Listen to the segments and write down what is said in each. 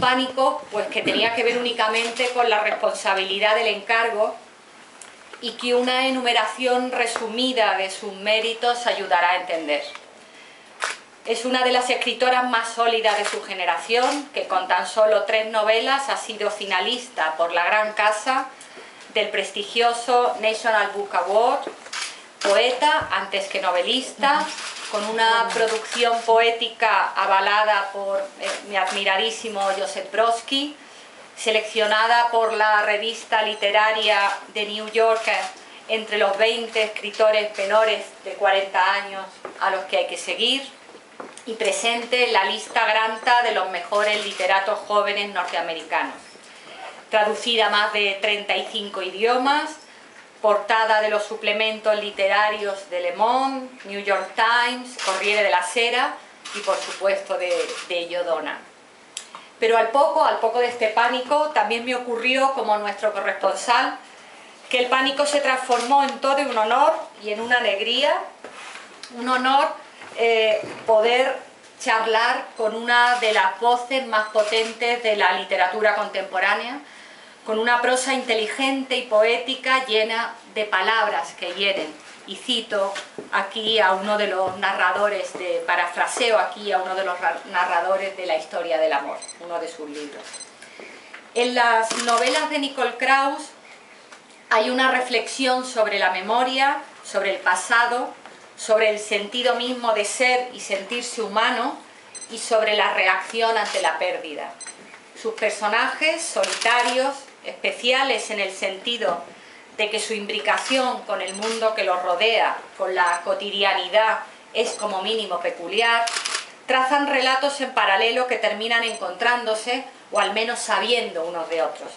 pánico pues que tenía que ver únicamente con la responsabilidad del encargo y que una enumeración resumida de sus méritos ayudará a entender. Es una de las escritoras más sólidas de su generación, que con tan solo 3 novelas ha sido finalista por la Gran Casa del prestigioso National Book Award, poeta antes que novelista, con una producción poética avalada por mi admiradísimo Joseph Brodsky, seleccionada por la revista literaria The New Yorker entre los 20 escritores menores de 40 años a los que hay que seguir, y presente en la lista Granta de los mejores literatos jóvenes norteamericanos. Traducida a más de 35 idiomas, portada de los suplementos literarios de Le Monde, New York Times, Corriere della Sera y por supuesto de Yodona. Pero al poco de este pánico también me ocurrió, como nuestro corresponsal, que el pánico se transformó en todo un honor y en una alegría, un honor poder charlar con una de las voces más potentes de la literatura contemporánea, con una prosa inteligente y poética llena de palabras que hieren. Y cito aquí a uno de los narradores, parafraseo aquí a uno de los narradores de La historia del amor, uno de sus libros. En las novelas de Nicole Krauss hay una reflexión sobre la memoria, sobre el pasado, sobre el sentido mismo de ser y sentirse humano y sobre la reacción ante la pérdida. Sus personajes, solitarios, especiales en el sentido de que su imbricación con el mundo que los rodea, con la cotidianidad, es como mínimo peculiar, trazan relatos en paralelo que terminan encontrándose o al menos sabiendo unos de otros.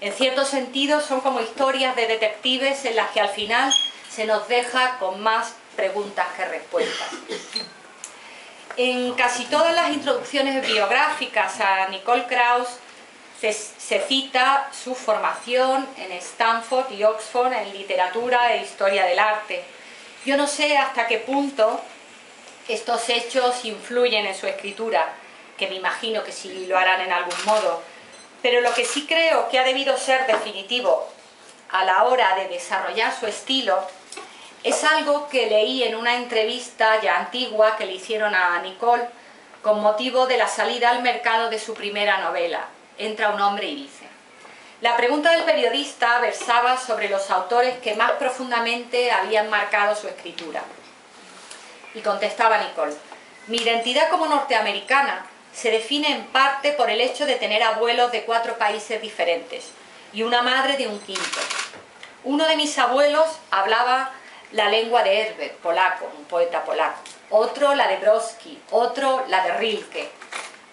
En cierto sentido son como historias de detectives en las que al final se nos deja con más preguntas que respuestas. En casi todas las introducciones biográficas a Nicole Krauss se cita su formación en Stanford y Oxford en literatura e historia del arte. Yo no sé hasta qué punto estos hechos influyen en su escritura, que me imagino que sí lo harán en algún modo, pero lo que sí creo que ha debido ser definitivo a la hora de desarrollar su estilo es algo que leí en una entrevista ya antigua que le hicieron a Nicole con motivo de la salida al mercado de su primera novela, Entra un hombre y dice. La pregunta del periodista versaba sobre los autores que más profundamente habían marcado su escritura. Y contestaba Nicole: mi identidad como norteamericana se define en parte por el hecho de tener abuelos de 4 países diferentes y una madre de un quinto. Uno de mis abuelos hablaba la lengua de Herbert, polaco, un poeta polaco, otro la de Brodsky, otro la de Rilke.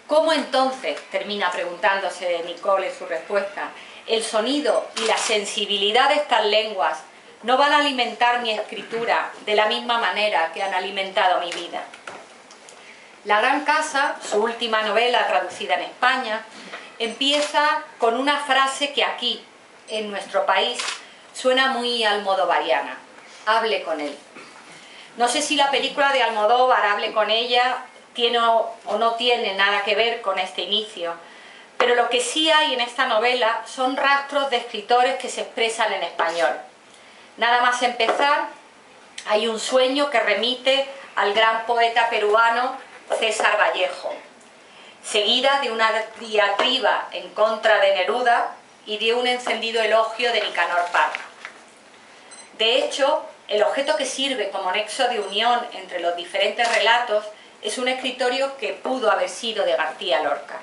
¿Cómo entonces, termina preguntándose Nicole en su respuesta, el sonido y la sensibilidad de estas lenguas no van a alimentar mi escritura de la misma manera que han alimentado mi vida? La Gran Casa, su última novela traducida en España, empieza con una frase que aquí, en nuestro país, suena muy almodovariana: hable con él. No sé si la película de Almodóvar, Hable con ella, tiene o no tiene nada que ver con este inicio, pero lo que sí hay en esta novela son rastros de escritores que se expresan en español. Nada más empezar, hay un sueño que remite al gran poeta peruano César Vallejo, seguida de una diatriba en contra de Neruda y de un encendido elogio de Nicanor Parra. De hecho, el objeto que sirve como nexo de unión entre los diferentes relatos es un escritorio que pudo haber sido de García Lorca.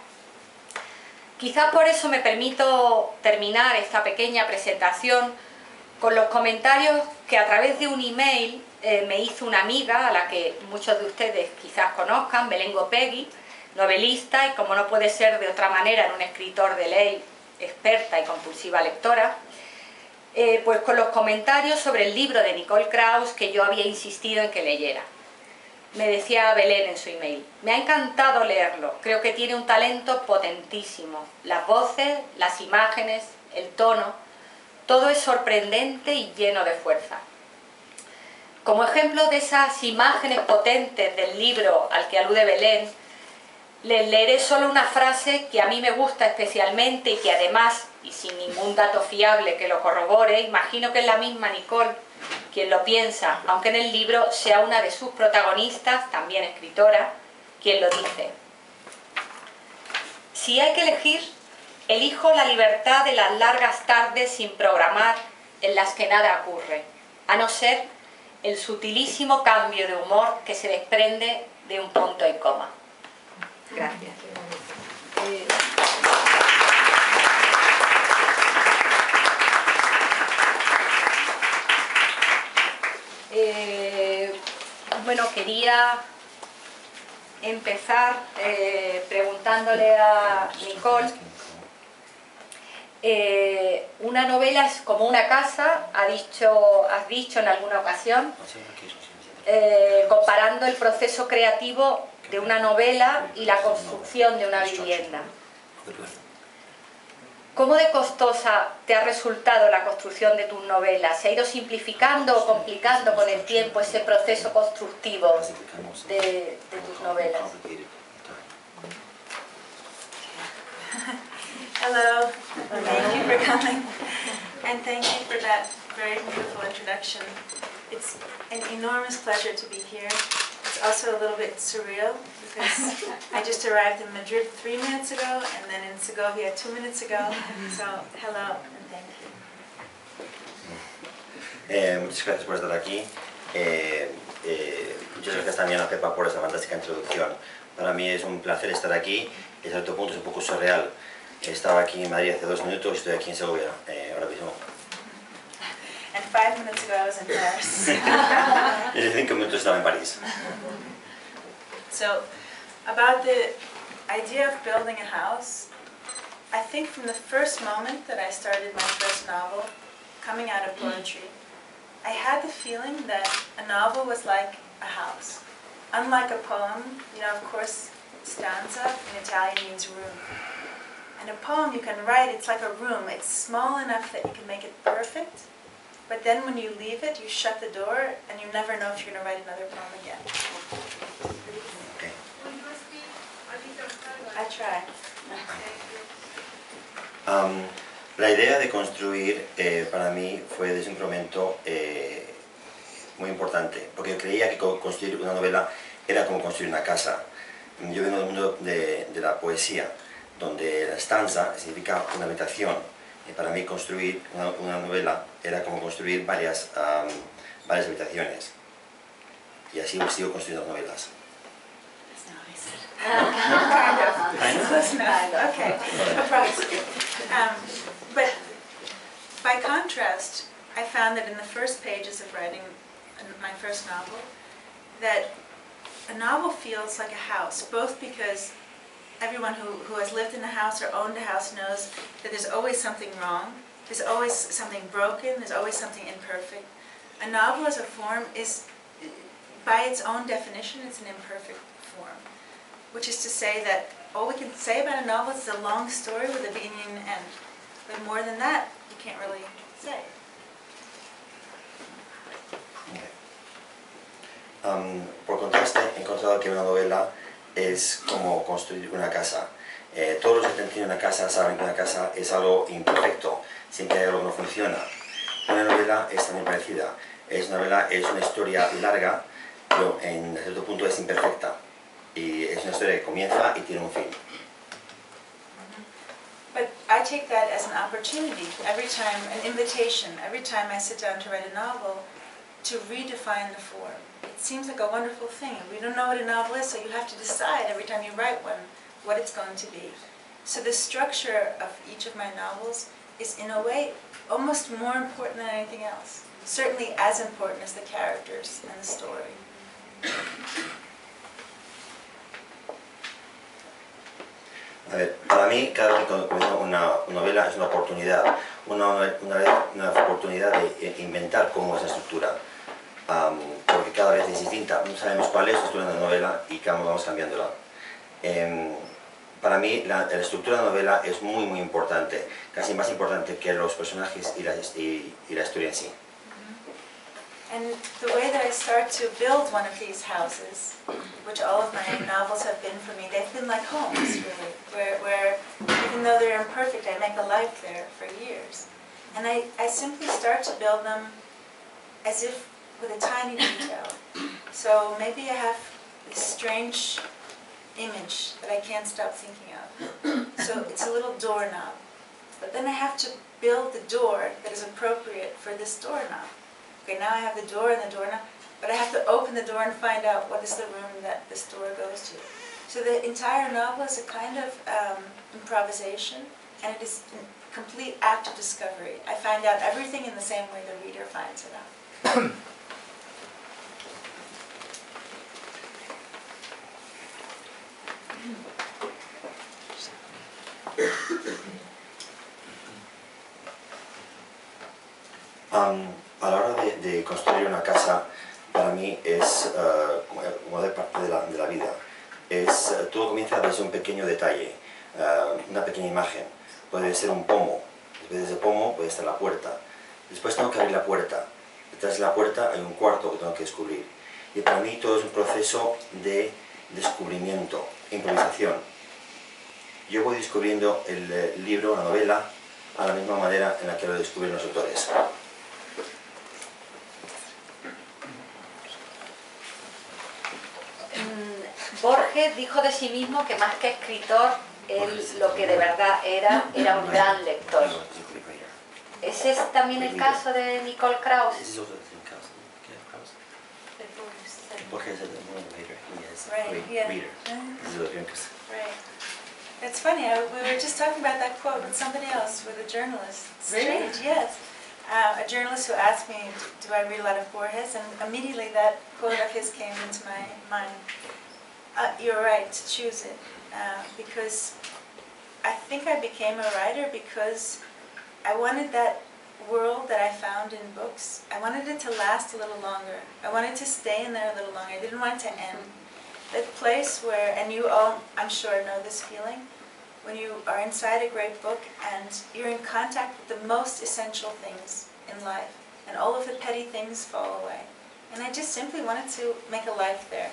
Quizás por eso me permito terminar esta pequeña presentación con los comentarios que a través de un email me hizo una amiga, a la que muchos de ustedes quizás conozcan, Belén Gopegui, novelista y, como no puede ser de otra manera, en un escritor de ley, experta y compulsiva lectora, pues con los comentarios sobre el libro de Nicole Krauss que yo había insistido en que leyera. Me decía Belén en su email: me ha encantado leerlo, creo que tiene un talento potentísimo, las voces, las imágenes, el tono, todo es sorprendente y lleno de fuerza. Como ejemplo de esas imágenes potentes del libro al que alude Belén, Les leeré solo una frase que a mí me gusta especialmente y que además, y sin ningún dato fiable que lo corrobore, imagino que es la misma Nicole quien lo piensa, aunque en el libro sea una de sus protagonistas, también escritora, quien lo dice. Si hay que elegir, elijo la libertad de las largas tardes sin programar en las que nada ocurre, a no ser el sutilísimo cambio de humor que se desprende de un punto y coma. Gracias. Bueno, quería empezar preguntándole a Nicole. Una novela es como una casa, has dicho en alguna ocasión, comparando el proceso creativo de una novela y la construcción de una vivienda. ¿Cómo de costosa te ha resultado la construcción de tus novelas? ¿Se ha ido simplificando o complicando con el tiempo ese proceso constructivo de tus novelas? Hello, thank you for coming, and thank you for that very beautiful introduction. It's an enormous pleasure to be here. It's also a little bit surreal because I just arrived in Madrid 3 minutes ago and then in Segovia 2 minutes ago. So, hello and thank you. Muchas gracias por estar aquí. Muchas gracias también a Pepa por esa fantástica introducción. Para mí es un placer estar aquí. En cierto punto es un poco surreal. Estaba aquí en Madrid hace 2 minutos y estoy aquí en Segovia ahora mismo. And 5 minutes ago I was in Paris. Y hace 5 minutos estaba en París. So, about the idea of building a house, I think from the first moment that I started my first novel, coming out of poetry, I had the feeling that a novel was like a house. Unlike a poem, you know, of course, stanza in Italian means room. And a poem you can write, it's like a room. It's small enough that you can make it perfect, but then when you leave it, you shut the door and you never know if you're going to write another poem again. Okay. I try. La idea de construir para mí fue desde un momento muy importante, porque creía que construir una novela era como construir una casa. Yo vengo del mundo de la poesía, donde la stanza significa una habitación. Y para mí construir una novela era como construir varias habitaciones. Y así sigo construyendo novelas. Close enough. Okay. But by contrast, I found that in the first pages of writing my first novel, that a novel feels like a house, both because everyone who has lived in a house or owned a house knows that there's always something wrong, there's always something broken, there's always something imperfect. A novel as a form is, by its own definition, it's an imperfect form. Which is to say that all we can say about a novel is it's a long story with a beginning and an end. But more than that, you can't really say. Por contraste, he encontrado que una novela es como construir una casa. Todos los que tienen una casa saben que una casa es algo imperfecto, siempre hay algo que no funciona. Una novela es también parecida. Una novela es una historia larga, pero en cierto punto es imperfecta. Y es una historia que comienza y tiene un fin. But I take that as an opportunity, every time, an invitation, every time I sit down to write a novel, to redefine the form. It seems like a wonderful thing. We don't know what a novel is, so you have to decide every time you write one what it's going to be. So the structure of each of my novels is, in a way, almost more important than anything else. Certainly as important as the characters and the story. A ver, para mí, cada vez que comienzo una novela es una oportunidad de inventar cómo es la estructura, porque cada vez es distinta, no sabemos cuál es la estructura de la novela y vamos cambiándola. Para mí, la estructura de la novela es muy, muy importante, casi más importante que los personajes y la historia en sí. And the way that I start to build one of these houses, which all of my novels have been for me, they've been like homes, really, where even though they're imperfect, I make a life there for years. And I simply start to build them as if with a tiny detail. So maybe I have this strange image that I can't stop thinking of. So it's a little doorknob. But then I have to build the door that is appropriate for this doorknob. Okay, now I have the door and the doorknob, but I have to open the door and find out what is the room that this door goes to. So the entire novel is a kind of improvisation, and it is a complete act of discovery. I find out everything in the same way the reader finds it out. A la hora de construir una casa, para mí es como de parte de la vida. Todo comienza desde un pequeño detalle, una pequeña imagen. Puede ser un pomo, después de ese pomo puede estar la puerta. Después tengo que abrir la puerta. Detrás de la puerta hay un cuarto que tengo que descubrir. Y para mí todo es un proceso de descubrimiento, improvisación. Yo voy descubriendo el libro, la novela, a la misma manera en la que lo descubren los autores. Borges dijo de sí mismo que más que escritor, él lo que de verdad era un gran lector. ¿Ese es también el caso de Nicole Krauss? Borges is one of the later. He is a Right, great yeah. reader. This is what Junkus. Right. It's funny, we were just talking about that quote with somebody else, with a journalist. It's Really? strange, yes. A journalist who asked me, do I read a lot of Borges? And immediately that quote of his came into my mind. You're right to choose it, because I think I became a writer because I wanted that world that I found in books, I wanted it to last a little longer. I wanted to stay in there a little longer. I didn't want it to end. That place where, and you all, I'm sure, know this feeling, when you are inside a great book and you're in contact with the most essential things in life, and all of the petty things fall away. And I just simply wanted to make a life there.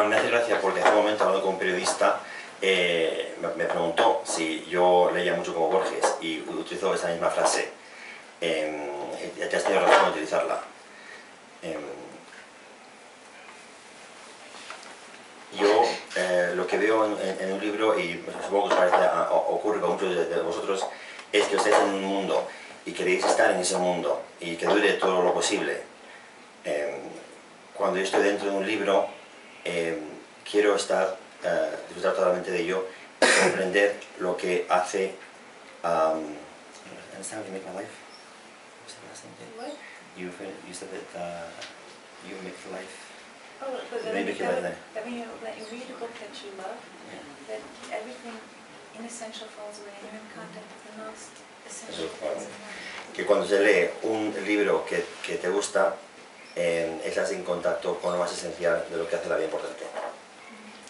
Me hace gracia porque hace un momento hablando con un periodista me preguntó si yo leía mucho como Borges y utilizó esa misma frase. Ya has tenido razón en utilizarla. Yo lo que veo en un libro, y supongo que os parece, ocurre con muchos de vosotros, es que estáis en un mundo y queréis estar en ese mundo y que dure todo lo posible. Cuando yo estoy dentro de un libro, quiero disfrutar totalmente de ello y comprender lo que hace. Understand how you make my life? What's the last thing? What? You said that you make the life. Oh, but Maybe that, keep it there. that when you read a book that you love, Yeah. that everything inessential falls away and you're in contact with the most essential Eso, things in life. Que cuando se lee un libro que te gusta, estás en contacto con lo más esencial de lo que hace la vida importante.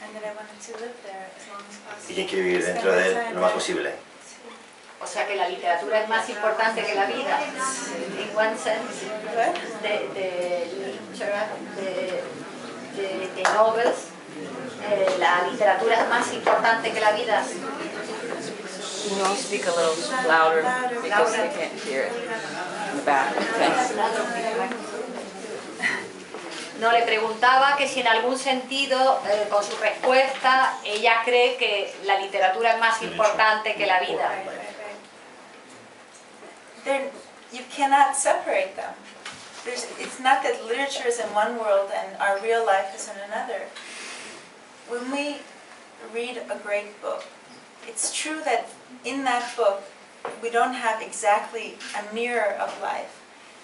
And that I wanted to live there as long as possible. Y que quiere vivir dentro de él lo más posible. O sea que la literatura es más importante que la vida, in one sense. What? De literature, de novels, la literatura es más importante que la vida. Can you all speak a little louder because they can't hear it in the back? Thanks. No, le preguntaba que si en algún sentido, con su respuesta, ella cree que la literatura es más importante que la vida. Right, right, right. You cannot separate them. It's not that literature is in one world and our real life is in another. When we read a great book, it's true that in that book we don't have exactly a mirror of life.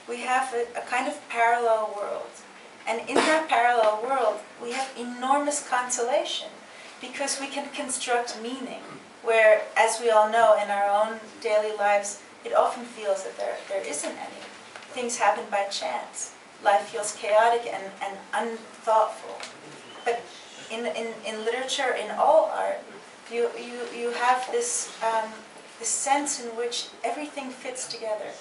We have a kind of parallel world. And in that parallel world, we have enormous consolation because we can construct meaning, where, as we all know, in our own daily lives, it often feels that there isn't any. Things happen by chance. Life feels chaotic and unthoughtful. in literature, in all art, you have this this sense in which everything fits together,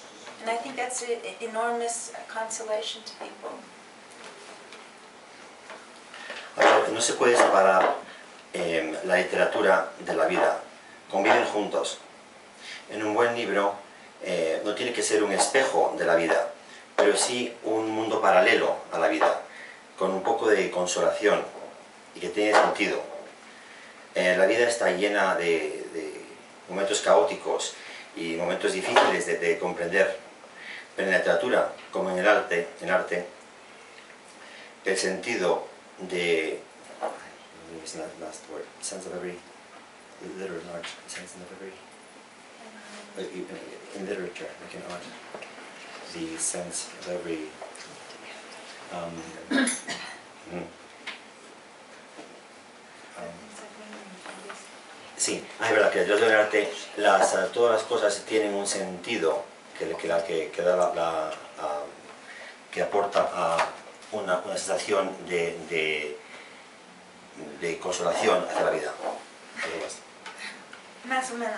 and I think that's an enormous consolation to people. No se puede separar la literatura de la vida, conviven juntos. En un buen libro no tiene que ser un espejo de la vida, pero sí un mundo paralelo a la vida, con un poco de consolación y que tiene sentido. La vida está llena de momentos caóticos y momentos difíciles de comprender, pero en la literatura, como en el arte, el sentido de sense of every in literature, like in art, the sense of every sí, es verdad que detrás del arte todas las cosas tienen un sentido que aporta a una sensación de consolación hacia la vida. Más o menos.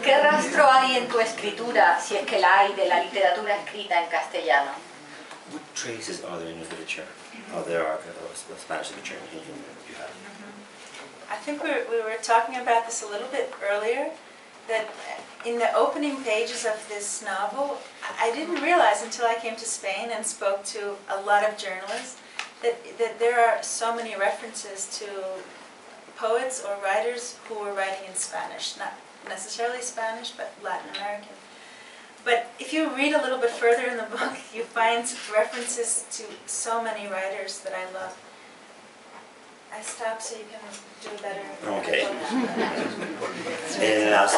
¿Qué rastro hay en tu escritura, si es que la hay, de la literatura escrita en castellano? What traces are there in the literature? Oh, there are Spanish literature you have. I think we were talking about this a little bit earlier, that in the opening pages of this novel, I didn't realize until I came to Spain and spoke to a lot of journalists that there are so many references to poets or writers who were writing in Spanish, not necessarily Spanish, but Latin American. But if you read a little bit further in the book, you find references to so many writers that I love. I stop so you can do better. Okay. En las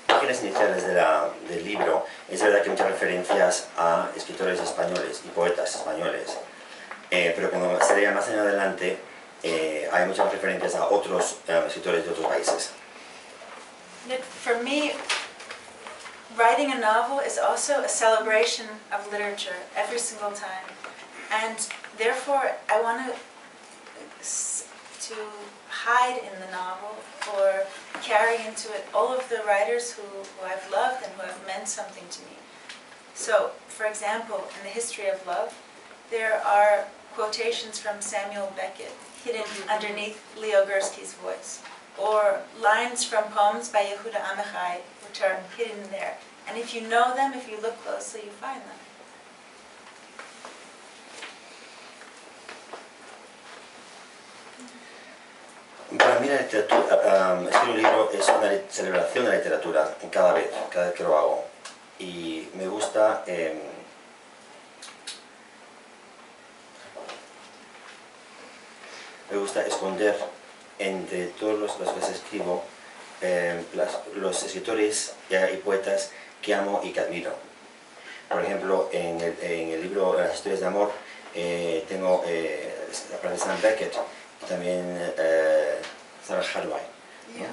páginas iniciales del libro es verdad que hay muchas referencias a escritores españoles y poetas españoles, pero cuando se lea más en adelante hay muchas referencias a otros escritores de otros países. For me, writing a novel is also a celebration of literature every single time, and therefore I want to hide in the novel or carry into it all of the writers who I've loved and who have meant something to me. So, for example, in the history of love, there are quotations from Samuel Beckett hidden underneath Leo Gursky's voice, or lines from poems by Yehuda Amichai which are hidden there. And if you know them, if you look closely, you find them. Para mí la literatura, escribir un libro es una celebración de la literatura cada vez que lo hago. Y me gusta esconder entre todos los que escribo los escritores y poetas que amo y que admiro. Por ejemplo, en el libro Las historias de amor tengo a Sam Beckett y también Sarah Hadway, ¿no?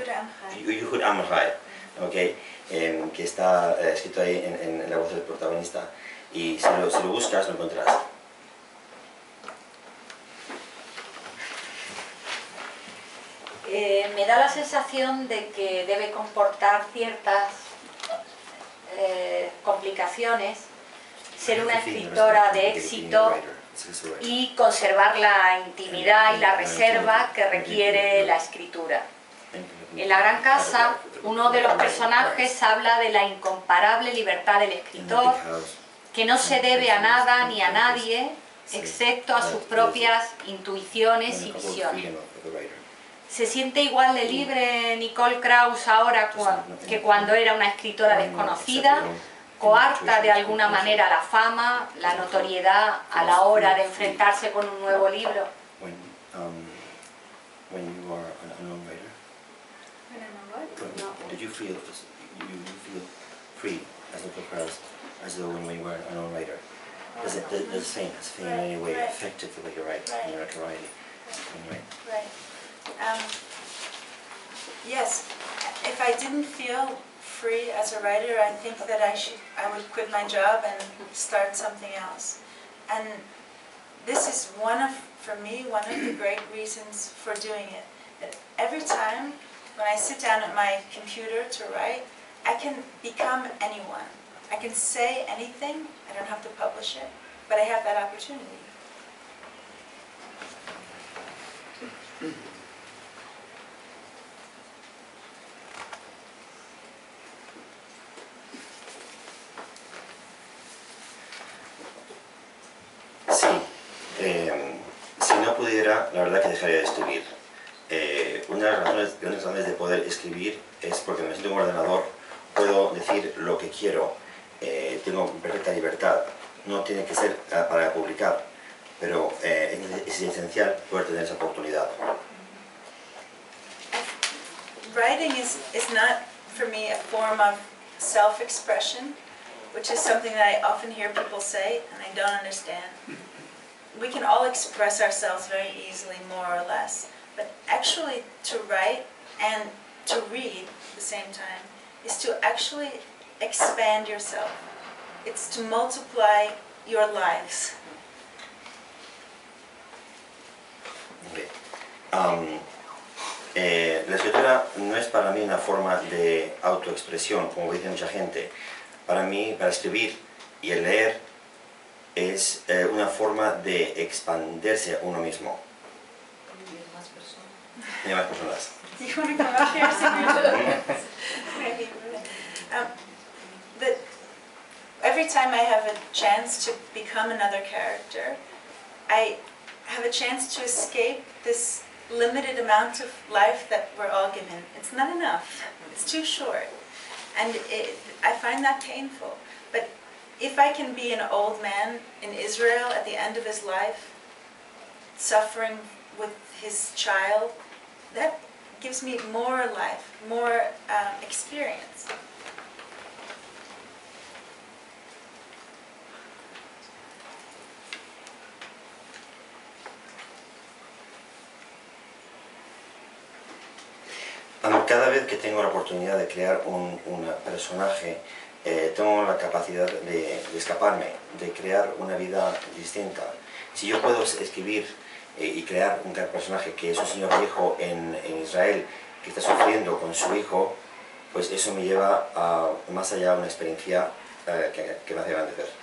Yehuda Amichai, okay, que está escrito ahí en la voz del protagonista, y si lo buscas lo encontrarás. Me da la sensación de que debe comportar ciertas complicaciones ser una escritora de éxito y conservar la intimidad y la reserva que requiere la escritura. En La Gran Casa, uno de los personajes habla de la incomparable libertad del escritor, que no se debe a nada ni a nadie, excepto a sus propias intuiciones y visiones. ¿Se siente igual de libre Nicole Krauss ahora que cuando era una escritora desconocida? ¿Coarta de alguna manera la fama, la notoriedad a la hora de enfrentarse con un nuevo libro? When you are an unknown writer, did you feel free as Nicole Krauss as though when you were an unknown writer? Does fame in any way affected the way you write and your notoriety? Right. Yes, if I didn't feel free as a writer, I think that I would quit my job and start something else. And this is for me, one of the great reasons for doing it. That every time when I sit down at my computer to write, I can become anyone. I can say anything, I don't have to publish it, but I have that opportunity. Sí, si no pudiera, la verdad que dejaría de escribir. Una de las razones de poder escribir es porque me siento en un ordenador, puedo decir lo que quiero, tengo perfecta libertad, no tiene que ser para publicar, pero es esencial poder tener esa oportunidad. Writing is not, for me, a form of self-expression, which is something that I often hear people say, and I don't understand. We can all express ourselves very easily, more or less, but actually to write and to read at the same time is to actually expand yourself. It's to multiply your lives. Okay. La escritura no es para mí una forma de autoexpresión, como dice mucha gente. Para mí, para escribir y el leer es una forma de expandirse a uno mismo. Y a más personas. Do you want to come up here? Maybe. Every time I have a chance to become another character, I have a chance to escape this limited amount of life that we're all given. It's not enough. It's too short. And I find that painful. But if I can be an old man in Israel at the end of his life, suffering with his child, that gives me more life, more experience. Cada vez que tengo la oportunidad de crear un personaje, tengo la capacidad de escaparme, de crear una vida distinta. Si yo puedo escribir y crear un personaje que es un señor viejo en Israel que está sufriendo con su hijo, pues eso me lleva a más allá de una experiencia que me hace agradecer.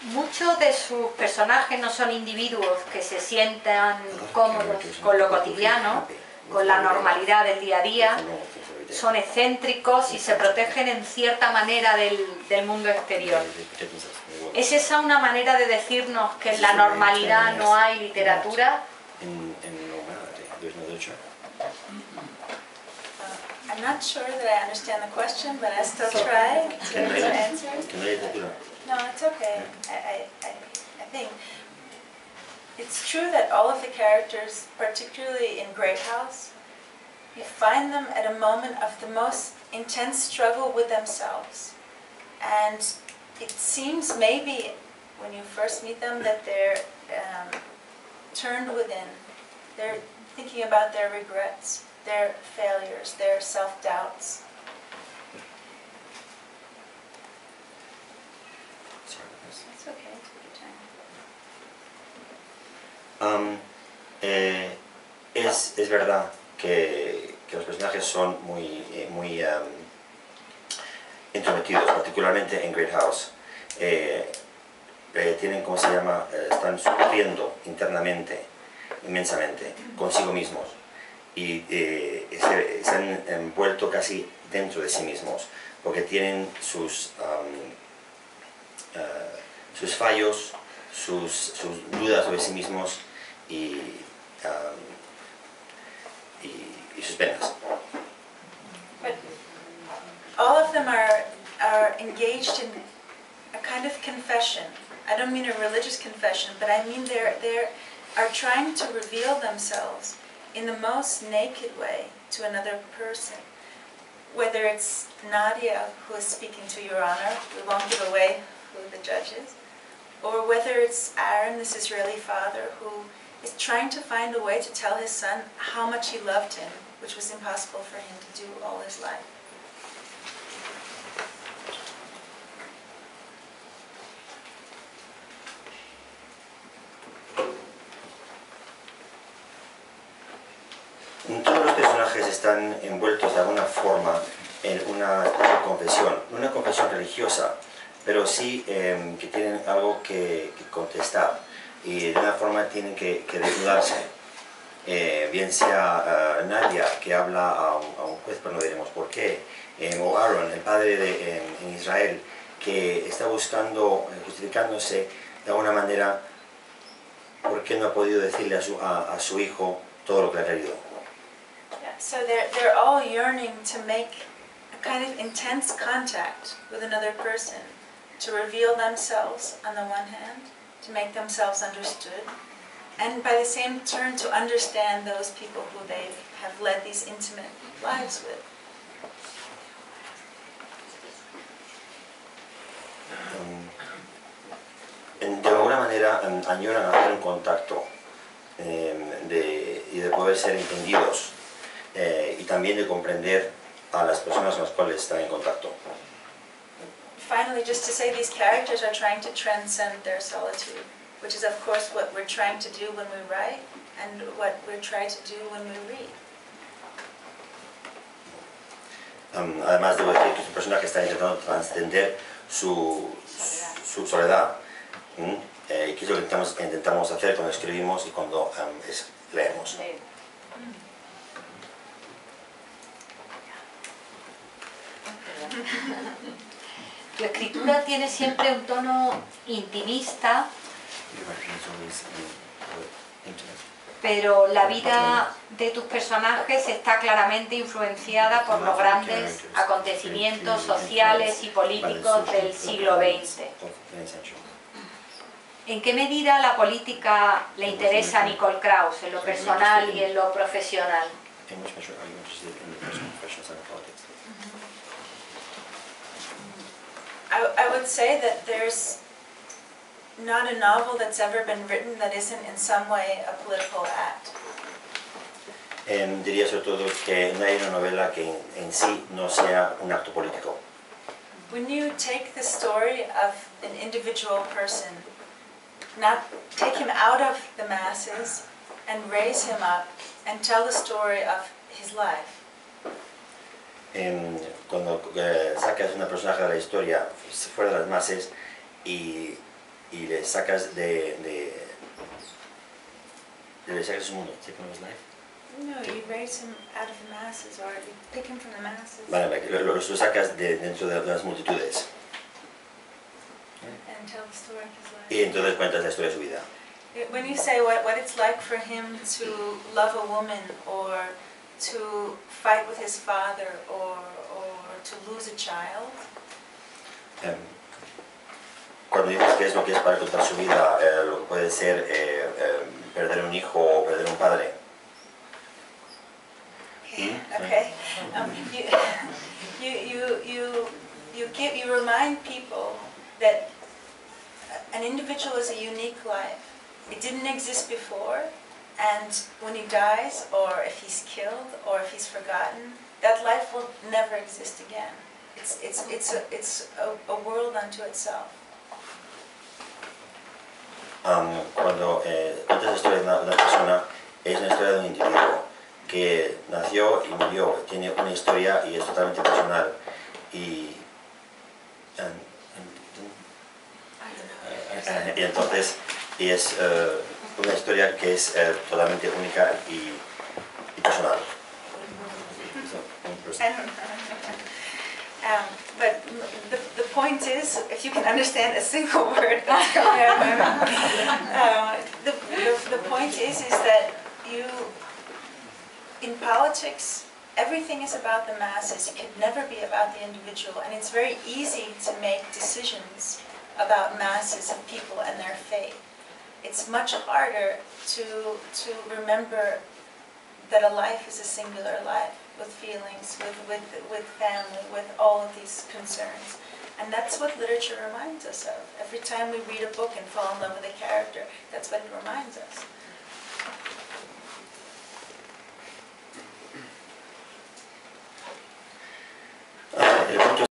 Muchos de sus personajes no son individuos que se sientan cómodos con lo cotidiano, con la normalidad del día a día, son excéntricos y se protegen en cierta manera del mundo exterior. ¿Es esa una manera de decirnos que en la normalidad no hay literatura? I'm not sure that I understand the question, but I still try to answer. No, it's okay. I think it's true that all of the characters, particularly in Great House, you find them at a moment of the most intense struggle with themselves. And it seems maybe when you first meet them that they're turned within. They're thinking about their regrets, their failures, their self-doubts. It's okay, take your time. Es verdad que los personajes son muy intrometidos, particularmente en Great House. Tienen, ¿cómo se llama? Están sufriendo internamente, inmensamente, consigo mismos. Y se han envuelto casi dentro de sí mismos, porque tienen sus fallos, sus dudas sobre sí mismos y sus penas. But all of them are engaged in a kind of confession. I don't mean a religious confession, but I mean they are trying to reveal themselves in the most naked way to another person. Whether it's Nadia, who is speaking to Your Honor, we won't give away who the judge is, or whether it's Aaron, this Israeli father, who is trying to find a way to tell his son how much he loved him, which was impossible for him to do all his life. Todos los personajes están envueltos de alguna forma en una confesión religiosa, pero sí que tienen algo que contestar y de una forma tienen que desnudarse. Bien sea Nadia, que habla a un juez, pero no diremos por qué, o Aaron, el padre en Israel, que está buscando, justificándose de alguna manera por qué no ha podido decirle a su hijo todo lo que le ha querido. So they're all yearning to make a kind of intense contact with another person, to reveal themselves on the one hand, to make themselves understood, and by the same turn to understand those people who they have led these intimate lives with. De alguna manera añoran hacer un contacto y de poder ser entendidos. Y también de comprender a las personas con las cuales están en contacto. Finally, just to say, these characters are trying to transcend their solitude, which is of course what we're trying to do when we write and what we're trying to do when we read. Además, debo decir que este personaje está intentando trascender su soledad, que es lo que intentamos hacer cuando escribimos y cuando leemos. Tu escritura tiene siempre un tono intimista, pero la vida de tus personajes está claramente influenciada por los grandes acontecimientos sociales y políticos del siglo XX. ¿En qué medida la política le interesa a Nicole Krauss, en lo personal y en lo profesional? I would say that there's not a novel that's ever been written that isn't in some way a political act. Diría sobre todo que no hay una novela que en sí no sea un acto político. When you take the story of an individual person, not take him out of the masses and raise him up and tell the story of his life. Cuando sacas una personaje de la historia fuera de las masas y le sacas le sacas su mundo, No, you raise him out of the masses, or you pick him from the masses. Vale, lo sacas dentro de las multitudes. And tell the story of his life. Y entonces cuentas la historia de su vida. When you say what it's like for him to love a woman, or to fight with his father, or to lose a child. Cuando dices que es lo que es para contar su vida, lo que puede ser perder un hijo o perder un padre. Okay. You remind people that an individual is a unique life. It didn't exist before, and when he dies, or if he's killed, or if he's forgotten, that life will never exist again. It's a world unto itself. Cuando cuentas la historia de una persona, es una historia de un individuo que nació y murió, tiene una historia y es totalmente personal. Y entonces es una historia que es totalmente única y personal. But the point is, if you can understand a single word that's coming out of my mouth, the point is that in politics, everything is about the masses. It could never be about the individual, and it's very easy to make decisions about masses of people and their fate. It's much harder to remember that a life is a singular life, with feelings, with family, with all of these concerns. And that's what literature reminds us of. Every time we read a book and fall in love with a character, that's what it reminds us.